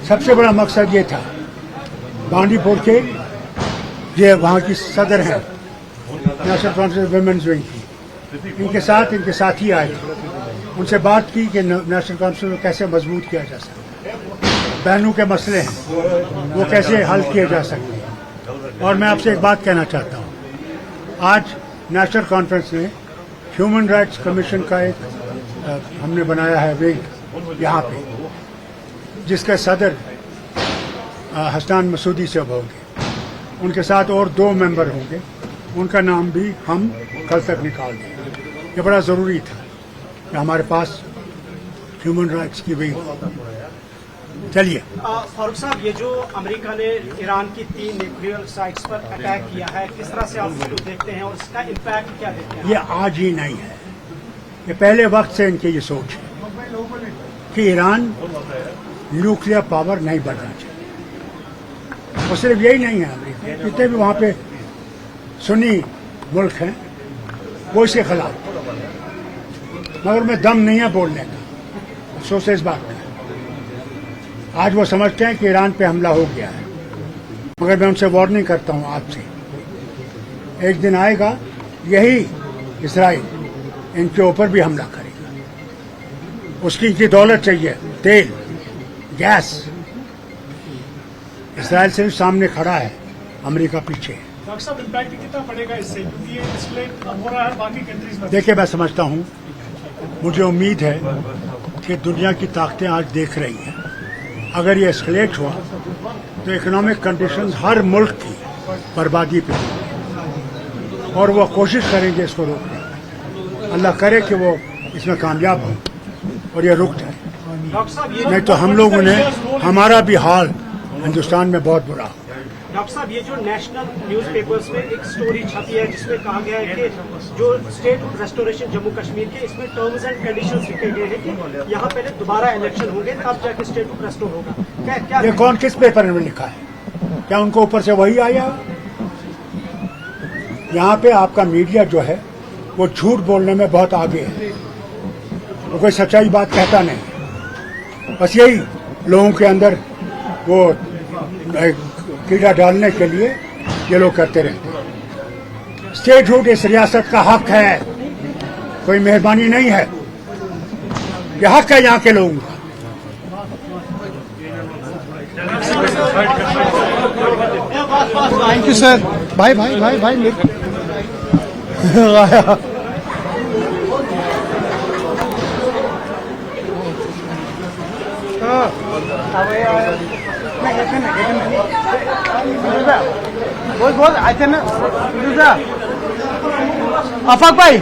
सबसे बड़ा मकसद ये था, बांडीपुर के ये वहाँ की सदर हैं नेशनल कॉन्फ्रेंस वुमेन्स विंग की, इनके साथी आए थे, उनसे बात की कि नेशनल कॉन्फ्रेंस को कैसे मजबूत किया जा सकता है, बहनों के मसले हैं वो कैसे हल किए जा सकते हैं। और मैं आपसे एक बात कहना चाहता हूँ, आज नेशनल कॉन्फ्रेंस ने ह्यूमन राइट्स कमीशन का एक हमने बनाया है विंग यहाँ पे, जिसके सदर हसनान मसूदी साहब होंगे, उनके साथ और 2 मेंबर होंगे, उनका नाम भी हम कल तक निकाल देंगे। ये बड़ा ज़रूरी था कि हमारे पास ह्यूमन राइट्स की विंग। चलिए फारूक साहब, ये जो अमेरिका ने ईरान की 3 न्यूक्लियर साइट्स पर अटैक किया है, किस तरह से आप इसको देखते हैं और इसका इम्पैक्ट क्या देखते हैं? ये आज ही नहीं है, ये पहले वक्त से इनकी ये सोच है कि ईरान न्यूक्लियर पावर नहीं बढ़ना चाहिए। और सिर्फ यही नहीं है, अमेरिका जितने भी वहाँ पे सुन्नी मुल्क हैं वो इसके खिलाफ, मगर में दम नहीं है बोलने का, अफसोस इस बात का। आज वो समझते हैं कि ईरान पे हमला हो गया है, मगर मैं उनसे वार्निंग करता हूँ आपसे, एक दिन आएगा यही इसराइल इनके ऊपर भी हमला करेगा। उसकी इनकी दौलत चाहिए, तेल, गैस। इसराइल सिर्फ सामने खड़ा है, अमेरिका पीछे है। डॉक्टर साहब, इम्पैक्ट कितना पड़ेगा इससे, क्योंकि ये एस्केलेट हो रहा है बाकी कंट्रीज में? देखिए, मैं समझता हूँ, मुझे उम्मीद है कि दुनिया की ताकतें आज देख रही हैं, अगर ये एस्केलेट हुआ तो इकोनॉमिक कंडीशंस हर मुल्क की बर्बादी पे होगी और वो कोशिश करेंगे इसको रोकने। अल्लाह करे कि वो इसमें कामयाब हो और ये रुक जाए, डॉक्टर साहब, नहीं तो हम लोगों ने, हमारा भी हाल हिंदुस्तान में बहुत बुरा हो। डॉक्टर साहब, ये जो नेशनल न्यूज़पेपर्स में एक स्टोरी छपी है जिसमें कहा गया है कि जो स्टेट रेस्टोरेशन जम्मू कश्मीर के, इसमें टर्म्स एंड कंडीशंस लिखे गए हैं कि यहाँ पहले दोबारा इलेक्शन होंगे तब जाके स्टेट रेस्टोर होगा। क्या ये कौन किस पेपर में लिखा है? क्या उनको ऊपर से वही आया? यहाँ पे आपका मीडिया जो है वो झूठ बोलने में बहुत आगे है, वो कोई सच्चाई बात कहता नहीं, बस यही लोगों के अंदर वो कीड़ा डालने के लिए ये लोग करते रहते। स्टेटहुड इस रियासत का हक है, कोई मेहरबानी नहीं है, ये हक है यहाँ के लोगों का। Thank you sir. भाई भाई भाई भाई बोल बोल आते ना आफाक भाई।